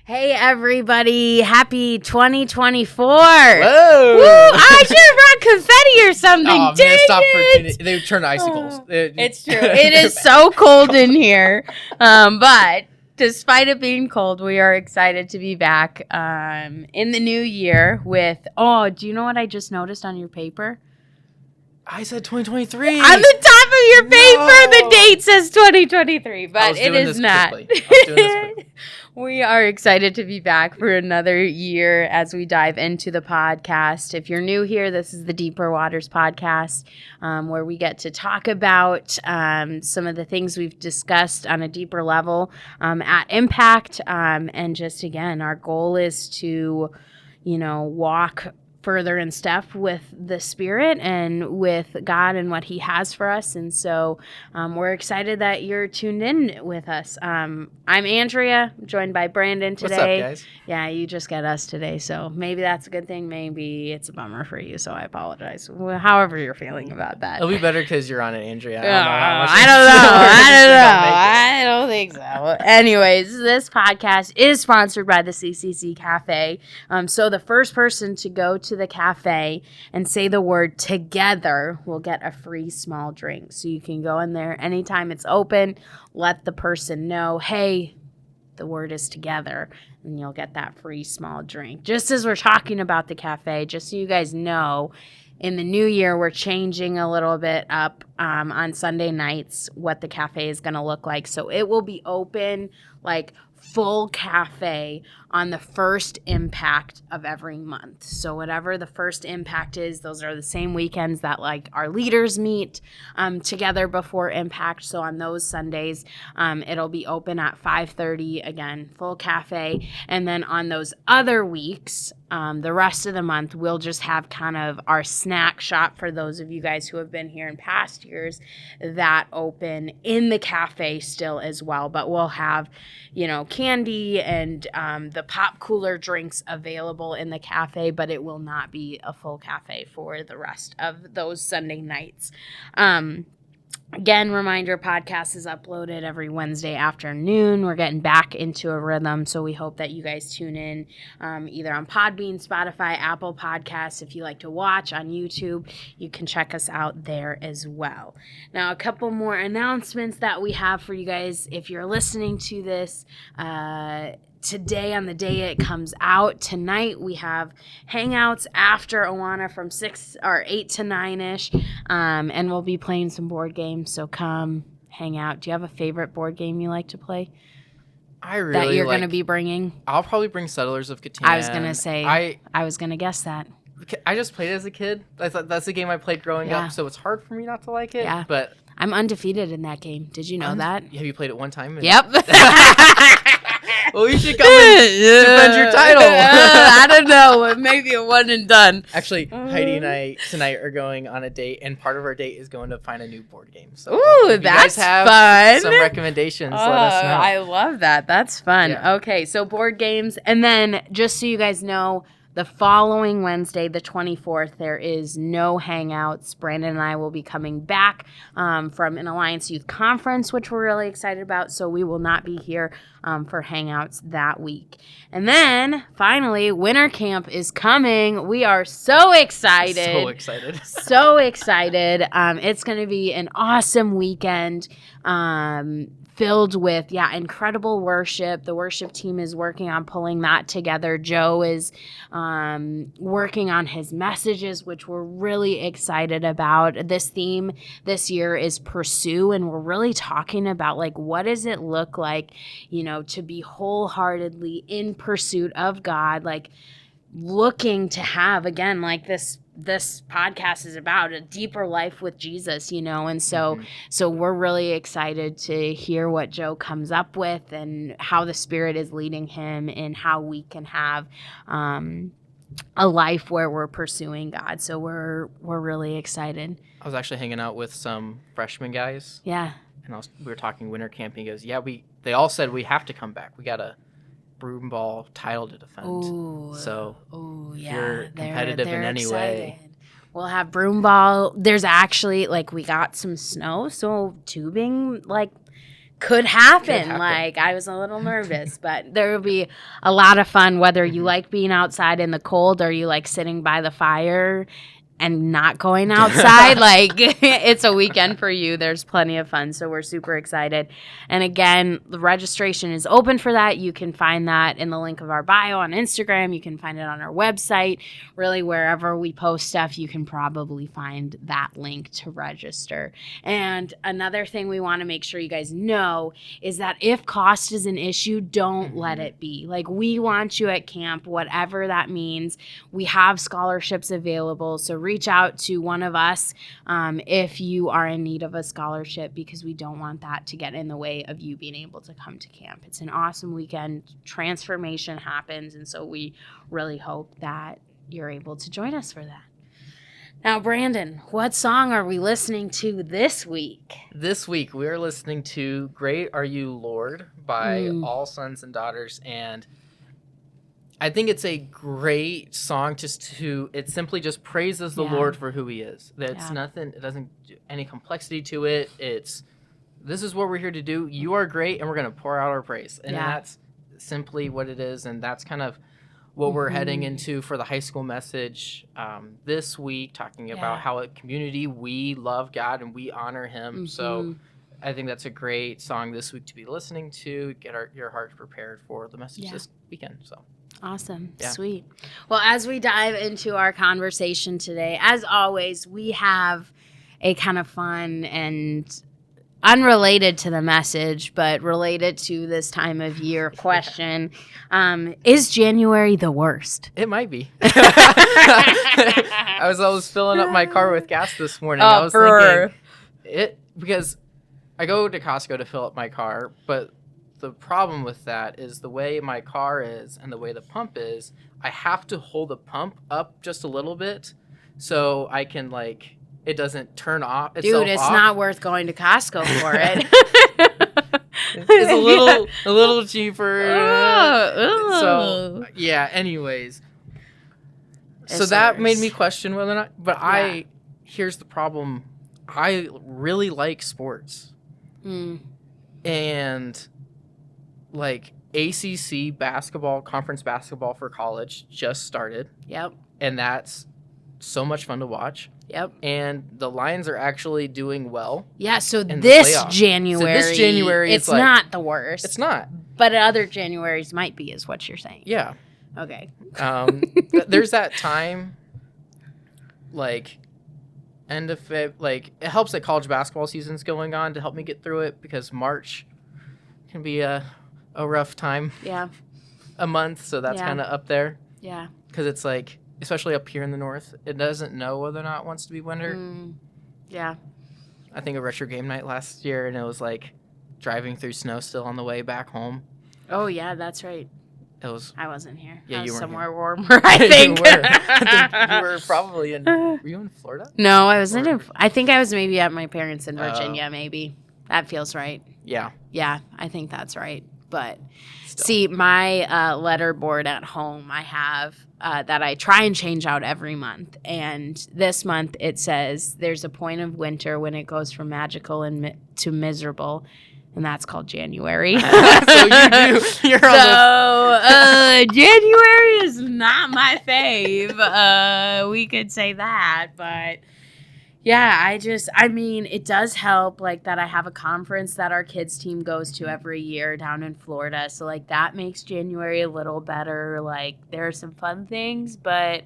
Hey, everybody. Happy 2024. Whoa. Woo! I should have brought confetti or something. Oh, Dang man, stop it. they turn to icicles. It's true. It is so cold in here. But despite it being cold, we are excited to be back in the new year with, do you know what I just noticed on your paper? I said 2023. On the top of your paper, the date says 2023, but it is not. We are excited to be back for another year as we dive into the podcast. If you're new here, this is the Deeper Waters podcast, where we get to talk about some of the things we've discussed on a deeper level at Impact. And just, again, our goal is to, walk further in step with the Spirit and with God and what He has for us. And so we're excited that you're tuned in with us. I'm Andrea, joined by Brandon today. What's up, guys? Yeah, you just get us today. So maybe that's a good thing. Maybe it's a bummer for you. So I apologize. However you're feeling about that. It'll be better because you're on it, Andrea. I don't think so. Anyways, this podcast is sponsored by the CCC Cafe. So the first person to go to the cafe and say the word together will get a free small drink. So you can go in there anytime it's open, let the person know, hey, the word is together, and you'll get that free small drink. Just as we're talking about the cafe, just so you guys know, in the new year, we're changing a little bit up on Sunday nights what the cafe is going to look like. So it will be open, like full cafe, on the first impact of every month. So whatever the first impact is, those are the same weekends that like our leaders meet together before impact. So on those Sundays, it'll be open at 5:30, again, full cafe. And then on those other weeks, the rest of the month, we'll just have kind of our snack shop for those of you guys who have been here in past years that open in the cafe still as well. But we'll have, candy and the pop cooler drinks available in the cafe, but it will not be a full cafe for the rest of those Sunday nights. Again, reminder, podcast is uploaded every Wednesday afternoon. We're getting back into a rhythm, so we hope that you guys tune in either on Podbean, Spotify, Apple Podcasts. If you like to watch on YouTube, you can check us out there as well. Now, a couple more announcements that we have for you guys. If you're listening to this today, on the day it comes out, tonight we have hangouts after Awana from 6 or 8 to 9-ish, and we'll be playing some board games, so come hang out. Do you have a favorite board game you like to play? I really that you're going to be bringing? I'll probably bring Settlers of Catan. I was going to say, I was going to guess that. I just played it as a kid. I thought that's the game I played growing up, so it's hard for me not to like it. Yeah. But I'm undefeated in that game. Did you know that? Have you played it one time? Yep. Well, you should come and defend your title. I don't know. Maybe a one and done. Actually, Heidi and I tonight are going on a date, and part of our date is going to find a new board game. So ooh, that's fun. Some recommendations, let us know. I love that. That's fun. Yeah. Okay, so board games. And then just so you guys know, the following Wednesday, the 24th, there is no hangouts. Brandon and I will be coming back from an Alliance Youth Conference, which we're really excited about. So we will not be here for hangouts that week. And then, finally, Winter Camp is coming. We are so excited. So excited. So excited. It's going to be an awesome weekend. Filled with, incredible worship. The worship team is working on pulling that together. Joe is working on his messages, which we're really excited about. This theme this year is pursue, and we're really talking about, like, what does it look like, to be wholeheartedly in pursuit of God, like, looking to have, again, like this podcast is about a deeper life with Jesus, and so we're really excited to hear what Joe comes up with and how the Spirit is leading him and how we can have a life where we're pursuing God. So we're really excited. I was actually hanging out with some freshman guys. Yeah. And we were talking winter camp. He goes, they all said we have to come back. We got a broom ball title to defend. Ooh. So if you're competitive in any way. We'll have broom ball. There's actually, we got some snow, so tubing, could happen. Like, I was a little nervous, but there will be a lot of fun, whether you like being outside in the cold or you like sitting by the fire and not going outside. Like, it's a weekend for you. There's plenty of fun, so we're super excited. And again, the registration is open for that. You can find that in the link of our bio on Instagram. You can find it on our website. Really, wherever we post stuff, you can probably find that link to register. And another thing we want to make sure you guys know is that if cost is an issue, don't let it be. Like, we want you at camp, whatever that means. We have scholarships available, so reach out to one of us if you are in need of a scholarship, because we don't want that to get in the way of you being able to come to camp. It's an awesome weekend. Transformation happens, and so we really hope that you're able to join us for that. Now, Brandon, what song are we listening to this week? This week, we are listening to Great Are You, Lord by All Sons and Daughters, and I think it's a great song it simply just praises the Lord for who he is. That's nothing, it doesn't do any complexity to it. This is what we're here to do. You are great, and we're going to pour out our praise. And that's simply what it is, and that's kind of what we're heading into for the high school message this week, talking about how a community, we love God and we honor him. So I think that's a great song this week to be listening to, get your heart prepared for the message this weekend. So. Awesome. Yeah. Sweet. Well, as we dive into our conversation today, as always, we have a kind of fun and unrelated to the message, but related to this time of year question. Is January the worst? It might be. I was filling up my car with gas this morning. I was thinking because I go to Costco to fill up my car, but the problem with that is the way my car is and the way the pump is, I have to hold the pump up just a little bit so I can, like, it doesn't turn off itself. Dude, it's not worth going to Costco for it. It's a little cheaper. So, yeah, anyways. So that made me question whether or not, but here's the problem. I really like sports. And like ACC basketball, conference basketball for college just started. Yep. And that's so much fun to watch. Yep. And the Lions are actually doing well. Yeah, so this January, it's like, not the worst. It's not. But other Januaries might be, is what you're saying. Yeah. Okay. There's that time, like, end of Feb, like, it helps that college basketball season's going on to help me get through it, because March can be a rough time. Yeah. A month, so that's kind of up there. Yeah. Because it's like, especially up here in the north, it doesn't know whether or not it wants to be winter. Yeah. I think of retro game night last year, and it was like driving through snow still on the way back home. Oh yeah, that's right. It was. I wasn't here. Yeah, I was you were somewhere warmer. I think. I think you were probably in. Were you in Florida? No, I wasn't. I think I was maybe at my parents in Virginia. Maybe that feels right. Yeah. Yeah, I think that's right. But see, my letter board at home, I have that I try and change out every month. And this month it says there's a point of winter when it goes from magical to miserable. And that's called January. So you do. January is not my fave. We could say that, but yeah, I mean, it does help, like, that I have a conference that our kids team goes to every year down in Florida. So, like, that makes January a little better. Like, there are some fun things, but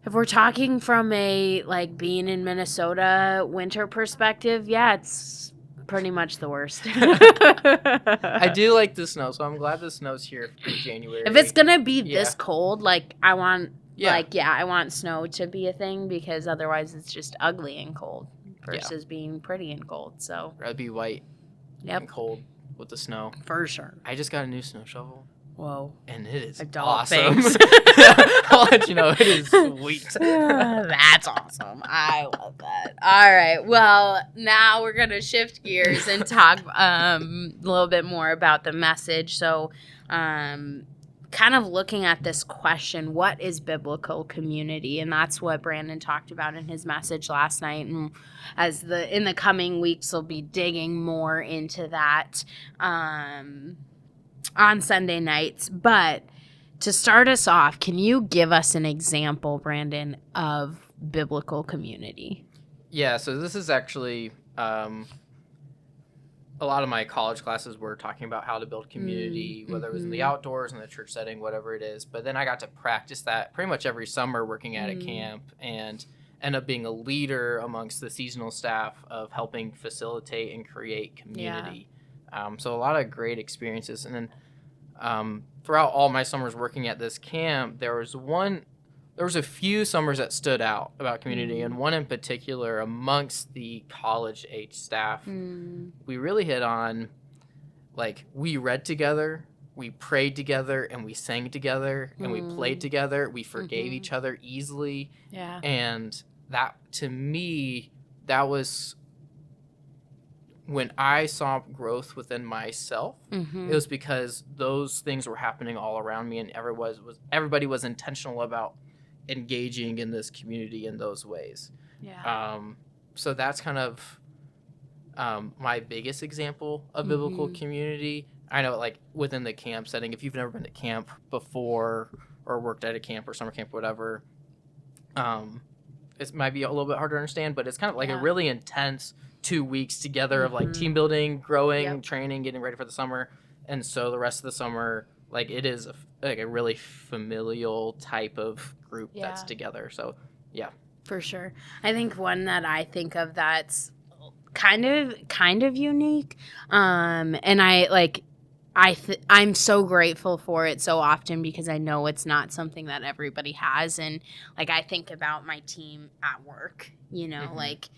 if we're talking from a, like, being in Minnesota winter perspective, yeah, it's pretty much the worst. I do like the snow, so I'm glad the snow's here in January. If it's gonna be this cold, like, I want I want snow to be a thing, because otherwise it's just ugly and cold versus being pretty and cold. So I'd rather be white and cold with the snow. For sure. I just got a new snow shovel. Whoa. And it is Adult awesome. things. I'll let you know, it is sweet. That's awesome. I love that. All right. Well, now we're going to shift gears and talk a little bit more about the message. So, kind kind of looking at this question, what is biblical community? And that's what Brandon talked about in his message last night. And in the coming weeks, we'll be digging more into that on Sunday nights. But to start us off, can you give us an example, Brandon, of biblical community? Yeah, so this is actually a lot of my college classes were talking about how to build community, whether it was in the outdoors, in the church setting, whatever it is. But then I got to practice that pretty much every summer working at a camp and end up being a leader amongst the seasonal staff of helping facilitate and create community. So a lot of great experiences. And then throughout all my summers working at this camp, there was a few summers that stood out about community, and one in particular amongst the college age staff. We really hit on, like, we read together, we prayed together, and we sang together, and we played together. We forgave each other easily. Yeah. And that, to me, that was when I saw growth within myself. It was because those things were happening all around me, and everybody was intentional about engaging in this community in those ways. So that's kind of my biggest example of biblical community. I know, like, within the camp setting, if you've never been to camp before or worked at a camp or summer camp or whatever, it might be a little bit hard to understand, but it's kind of like a really intense 2 weeks together of, like, team building, growing, training, getting ready for the summer. And so the rest of the summer, like, it is a really familial type of group that's together. So, yeah. For sure. I think one that I think of that's kind of unique, and I'm so grateful for it so often because I know it's not something that everybody has. And, like, I think about my team at work, like,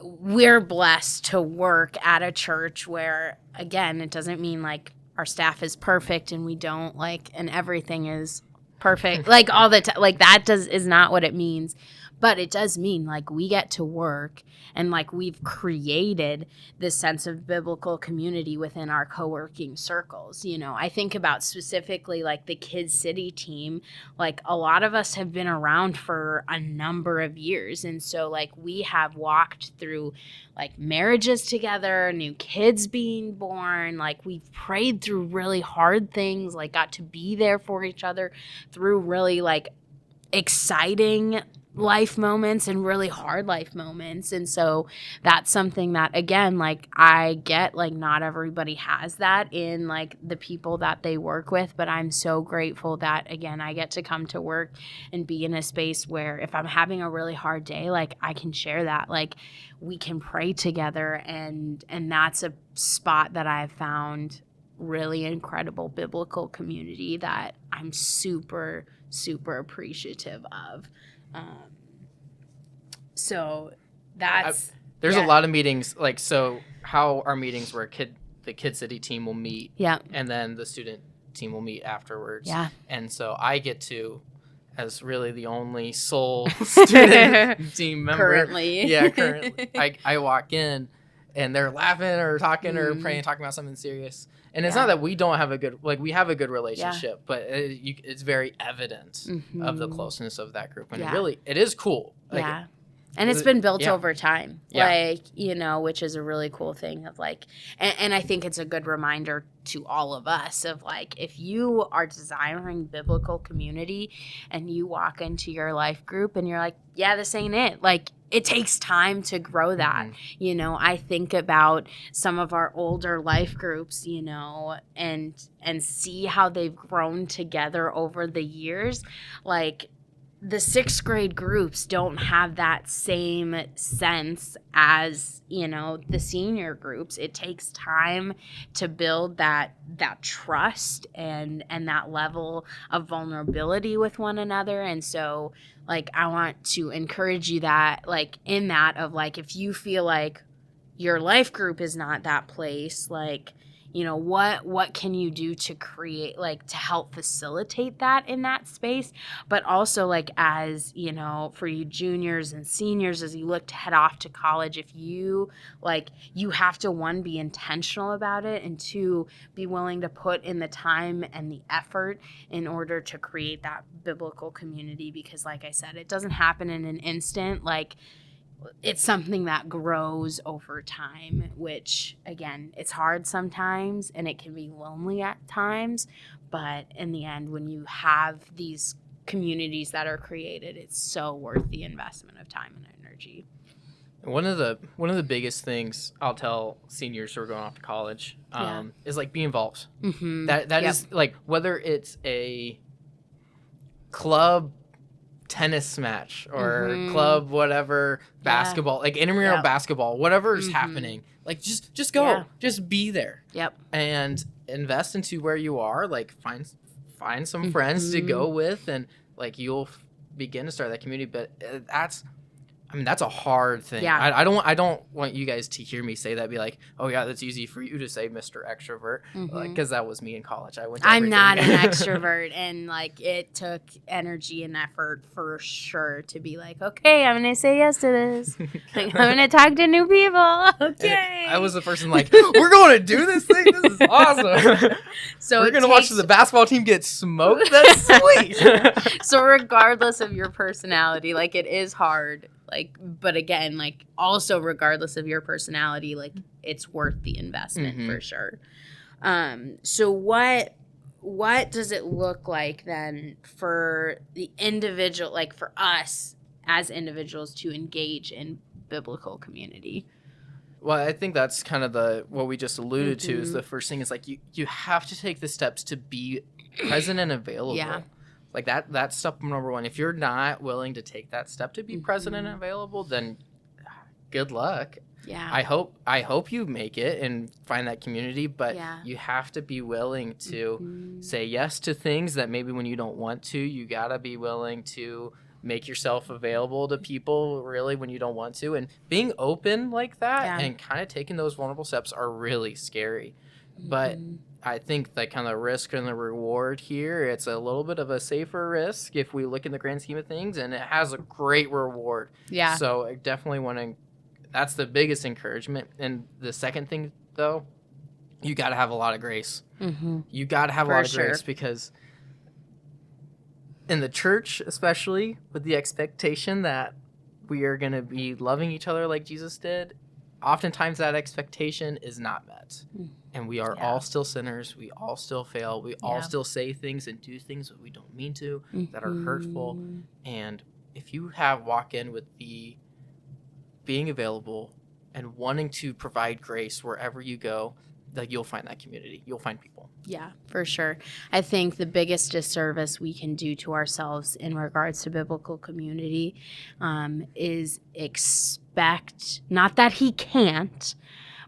we're blessed to work at a church where, again, it doesn't mean, like, our staff is perfect and we don't, like, and everything is perfect, like, all the time. Like, that is not what it means. But it does mean, like, we get to work and, like, we've created this sense of biblical community within our co-working circles. I think about specifically, like, the Kids City team. Like, a lot of us have been around for a number of years. And so, like, we have walked through, like, marriages together, new kids being born. Like, we've prayed through really hard things, like, got to be there for each other through really, like, exciting life moments and really hard life moments. And so that's something that, again, like, I get, like, not everybody has that in, like, the people that they work with, but I'm so grateful that, again, I get to come to work and be in a space where if I'm having a really hard day, like, I can share that, like, we can pray together, and that's a spot that I've found really incredible biblical community that I'm super, super appreciative of. So that's there's a lot of meetings, like, so how our meetings where the Kid City team will meet, and then the student team will meet afterwards, and so I get to, as really the only sole student team member currently, I walk in and they're laughing or talking or praying, talking about something serious. And it's not that we don't have we have a good relationship, but it's very evident of the closeness of that group. And it is cool. Like, and it's been built over time, like, which is a really cool thing of, like, and I think it's a good reminder to all of us of, like, if you are desiring biblical community and you walk into your life group and you're like, this ain't it. Like, it takes time to grow that. I think about some of our older life groups, and see how they've grown together over the years. Like, the 6th grade groups don't have that same sense as, the senior groups. It takes time to build that trust and that level of vulnerability with one another. And so, like, I want to encourage you that, like, in that of, like, if you feel like your life group is not that place, like, you know, what can you do to create, like, to help facilitate that in that space? But also, like, as, you know, for you juniors and seniors, as you look to head off to college, if you, like, you have to, one, be intentional about it, and two, be willing to put in the time and the effort in order to create that biblical community. Because, like I said, it doesn't happen in an instant. Like, it's something that grows over time, which, again, it's hard sometimes and it can be lonely at times. But in the end, when you have these communities that are created, it's so worth the investment of time and energy. One of the biggest things I'll tell seniors who are going off to college is, like, be involved. Mm-hmm. That is, like, whether it's a club tennis match or club whatever basketball, like intramural basketball, whatever is happening, like, just go, just be there, and invest into where you are. Like, find some friends to go with, and, like, you'll begin to start that community. But that's a hard thing. Yeah. I don't want you guys to hear me say that, be like, oh yeah, that's easy for you to say, Mr. Extrovert, like, because that was me in college. I'm not an extrovert, and, like, it took energy and effort for sure to be like, okay, I'm gonna say yes to this. Like, I'm gonna talk to new people. Okay. I was the person like, we're going to do this thing. This is awesome. So we're gonna watch the basketball team get smoked. That's sweet. So regardless of your personality, like, it is hard. Like, but again, like, also regardless of your personality, like, it's worth the investment for sure. So what does it look like then for the individual, like, for us as individuals to engage in biblical community? Well, I think that's kind of what we just alluded to is the first thing is, like, you have to take the steps to be present and available. Yeah. Like, that's step number one. If you're not willing to take that step to be present and available, then good luck. Yeah. I hope you make it and find that community, but you have to be willing to say yes to things that maybe when you don't want to. You got to be willing to make yourself available to people really when you don't want to. And being open like that and kind of taking those vulnerable steps are really scary. But I think the kind of risk and the reward here, it's a little bit of a safer risk if we look in the grand scheme of things, and it has a great reward. Yeah. So I definitely want to, that's the biggest encouragement. And the second thing, though, you got to have a lot of grace. You got to have a lot of grace, because in the church, especially with the expectation that we are going to be loving each other like Jesus did, oftentimes that expectation is not met. And we are all still sinners. We all still fail. We all still say things and do things that we don't mean to, that are hurtful. And if you walk in with the being available and wanting to provide grace wherever you go, like, you'll find that community. You'll find people. Yeah, for sure. I think the biggest disservice we can do to ourselves in regards to biblical community is expect, not that he can't,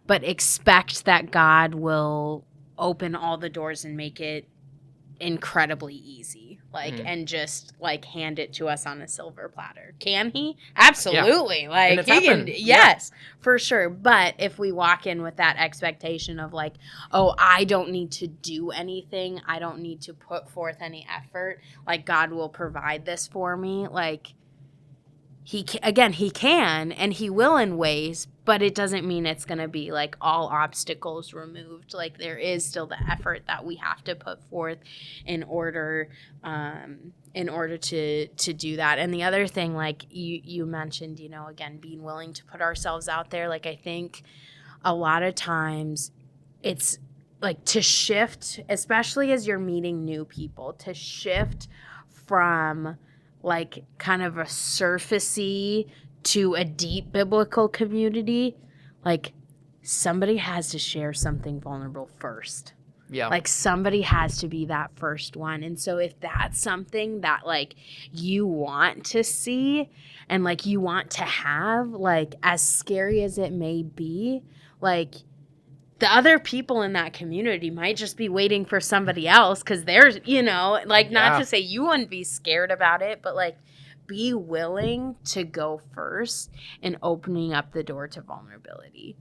but expect that God will open all the doors and make it incredibly easy, like, and just, like, hand it to us on a silver platter. Can he? Absolutely. Like, he can. Yes, for sure. But if we walk in with that expectation of, like, oh, I don't need to do anything, I don't need to put forth any effort, like, God will provide this for me, like, he can, and he will in ways, but it doesn't mean it's going to be, like, all obstacles removed. Like, there is still the effort that we have to put forth in order to do that. And the other thing, like you mentioned, you know, again, being willing to put ourselves out there. Like, I think a lot of times it's, like, to shift, especially as you're meeting new people, to shift from, like, kind of a surfacey to a deep biblical community, like, somebody has to share something vulnerable first. Yeah. Like, somebody has to be that first one. And so if that's something that, like, you want to see and, like, you want to have, like, as scary as it may be, like, the other people in that community might just be waiting for somebody else, because there's, you know, like, not to say you wouldn't be scared about it, but, like, be willing to go first and opening up the door to vulnerability,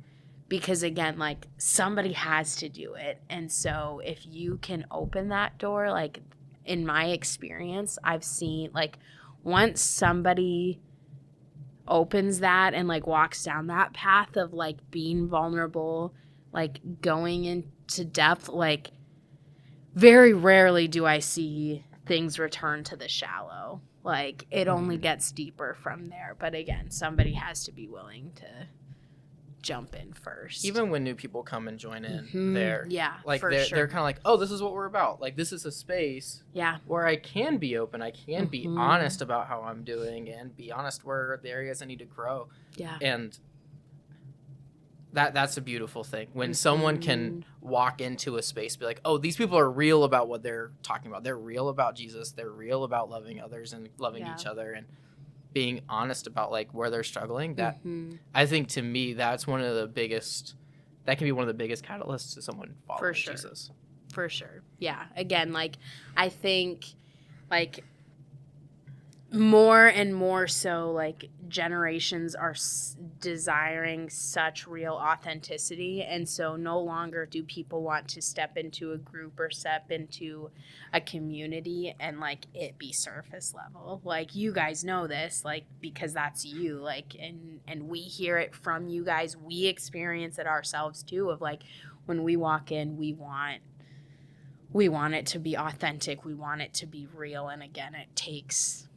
because again, like, somebody has to do it. And so if you can open that door, like, in my experience, I've seen, like, once somebody opens that and, like, walks down that path of, like, being vulnerable, like, going into depth, like, very rarely do I see things return to the shallow. Like, it only gets deeper from there. But again, somebody has to be willing to jump in first. Even when new people come and join in, they're sure. kind of like, oh, this is what we're about. Like, this is a space where I can be open. I can be honest about how I'm doing and be honest where the areas I need to grow. Yeah. And that's a beautiful thing when someone can walk into a space, be like, oh, these people are real about what they're talking about. They're real about Jesus. They're real about loving others and loving each other and being honest about, like, where they're struggling. That I think, to me, that's one of the biggest, that can be one of the biggest catalysts to someone following Jesus. For sure. Yeah. Again, like, I think, like, more and more so, like, generations are desiring such real authenticity, and so no longer do people want to step into a group or step into a community and, like, it be surface level. Like, you guys know this, like, because that's you, like, and we hear it from you guys. We experience it ourselves too, of, like, when we walk in, we want it to be authentic, we want it to be real. And again, it takes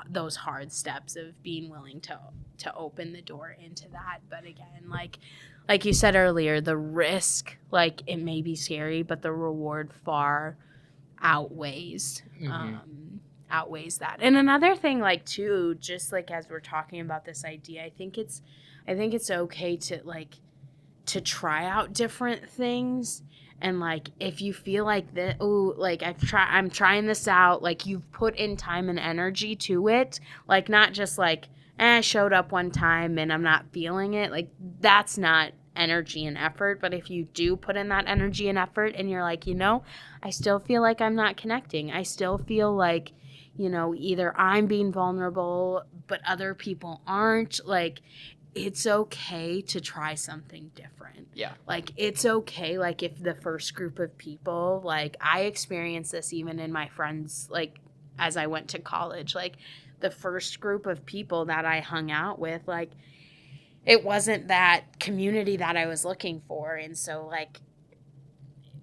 those hard steps of being willing to open the door into that. But again, like you said earlier, the risk, like, it may be scary, but the reward far outweighs that. And another thing, like, too, just like as we're talking about this idea, I think it's okay to, like, to try out different things. And, like, if you feel like that, oh, like, I'm trying this out, like, you've put in time and energy to it, like, not just like, I showed up one time and I'm not feeling it, like, that's not energy and effort. But if you do put in that energy and effort and you're like, I still feel like I'm not connecting, I still feel like, either I'm being vulnerable but other people aren't, like, it's okay to try something different. Yeah. Like, it's okay, like, if the first group of people, like, I experienced this even in my friends, like, as I went to college, like, the first group of people that I hung out with, like, it wasn't that community that I was looking for. And so, like,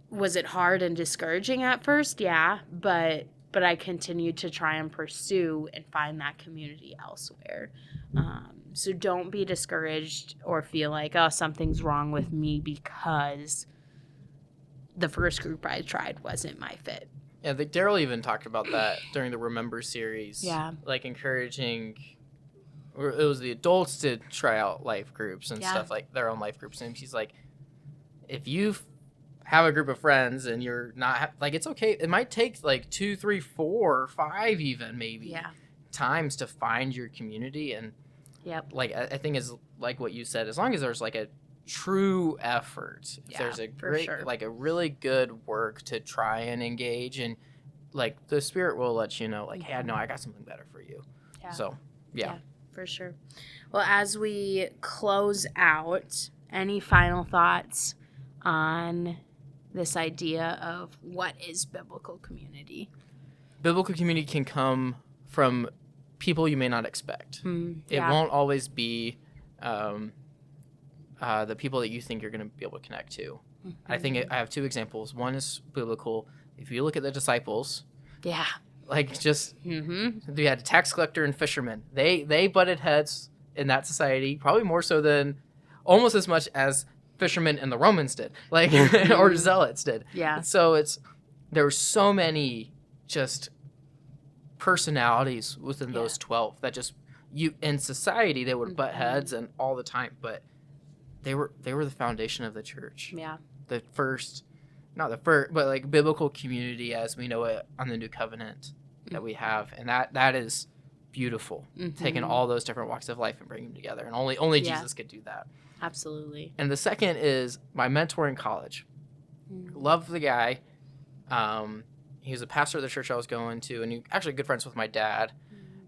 was it hard and discouraging at first? Yeah. But I continued to try and pursue and find that community elsewhere. So don't be discouraged or feel like, oh, something's wrong with me because the first group I tried wasn't my fit. Yeah, Daryl even talked about that during the Remember series. Yeah. Like, encouraging, or it was the adults to try out life groups and stuff, like their own life groups. And he's like, if you have a group of friends and you're not, like, it's okay. It might take, like, 2, 3, 4, 5 even, maybe, times to find your community. And like, I think is like what you said, as long as there's, like, a true effort, if there's a great, like, a really good work to try and engage, and, like, the Spirit will let you know, like, hey, no, I got something better for you. So yeah, for sure. Well, as we close out, any final thoughts on this idea of what is biblical community? Biblical community can come from people you may not expect. It won't always be the people that you think you're going to be able to connect to. I think I have 2 examples. One is biblical. If you look at the disciples, like, just we had a tax collector and fisherman. They butted heads in that society, probably more so than, almost as much as fishermen and the Romans did, like, or zealots did. So there were so many just personalities within those 12 that just, in society they would butt heads and all the time, but they were the foundation of the church. The first, not the first, but, like, biblical community as we know it on the New Covenant that we have, and that is beautiful. Taking all those different walks of life and bringing them together, and only Jesus could do that. Absolutely. And the second is my mentor in college. Love the guy. He was a pastor of the church I was going to, and he actually good friends with my dad.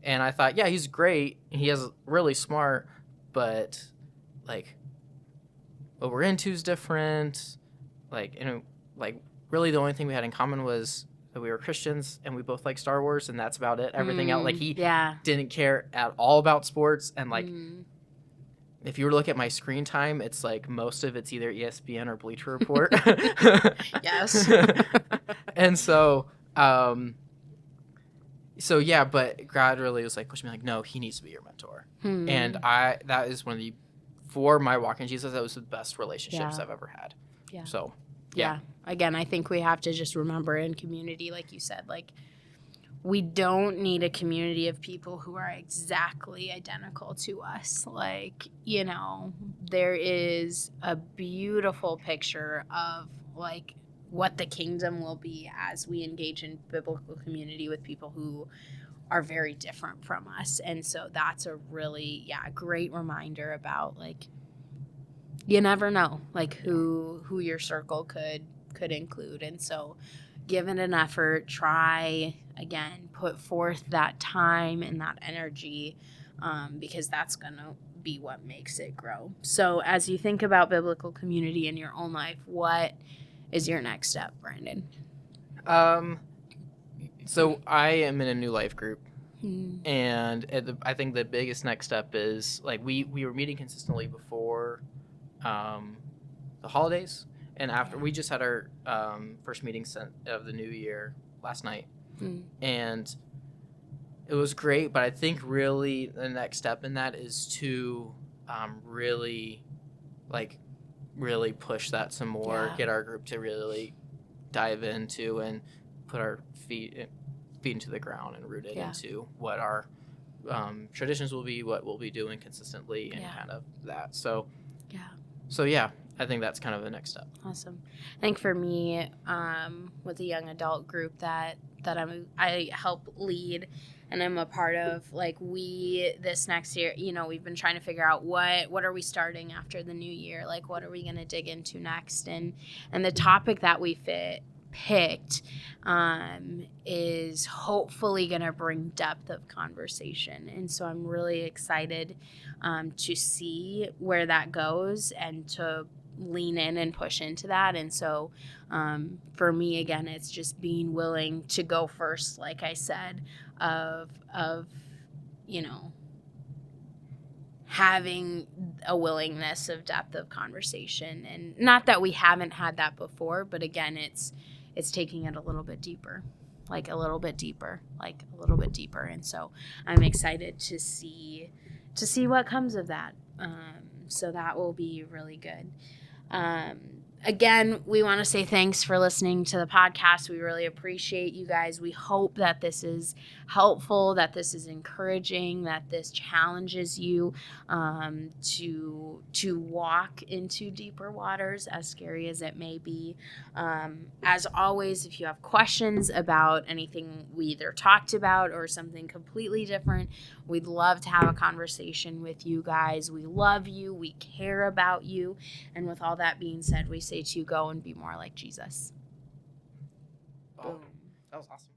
And I thought, yeah, he's great. He is really smart, but, like, what we're into is different. Like, like really the only thing we had in common was that we were Christians and we both like Star Wars, and that's about it. Everything else, like he didn't care at all about sports, and like if you were to look at my screen time, it's like most of it's either ESPN or Bleacher Report. Yes. And so yeah, but God really was like pushing me like, no, he needs to be your mentor. And that is one of the, for my walk in Jesus, that was the best relationships I've ever had. Yeah. So yeah. Again, I think we have to just remember in community, like you said, like we don't need a community of people who are exactly identical to us. Like, you know, there is a beautiful picture of like what the kingdom will be as we engage in biblical community with people who are very different from us. And so that's a really, great reminder about like, you never know like who your circle could include. And so give it an effort, try again, put forth that time and that energy, because that's gonna be what makes it grow. So as you think about biblical community in your own life, what is your next step, Brandon? So I am in a new life group, and I think the biggest next step is like we were meeting consistently before the holidays, and after we just had our first meeting of the new year last night, and it was great. But I think really the next step in that is to really push that some more, get our group to really dive into and put our feet into the ground and root it into what our traditions will be, what we'll be doing consistently, and kind of that. So I think that's kind of the next step. Awesome. I think for me, with a young adult group that I help lead and I'm a part of, like this next year, you know, we've been trying to figure out what are we starting after the new year? Like, what are we going to dig into next? And the topic that we picked is hopefully going to bring depth of conversation. And so I'm really excited to see where that goes and to lean in and push into that. And so for me, again, it's just being willing to go first, like I said, of you know, having a willingness of depth of conversation. And not that we haven't had that before, but again, it's taking it a little bit deeper. And so I'm excited to see what comes of that. So that will be really good. Again, we want to say thanks for listening to the podcast. We really appreciate you guys. We hope that this is helpful, that this is encouraging, that this challenges you to walk into deeper waters, as scary as it may be. As always, if you have questions about anything we either talked about or something completely different, we'd love to have a conversation with you guys. We love you. We care about you. And with all that being said, we say to you, go and be more like Jesus. Boom. That was awesome.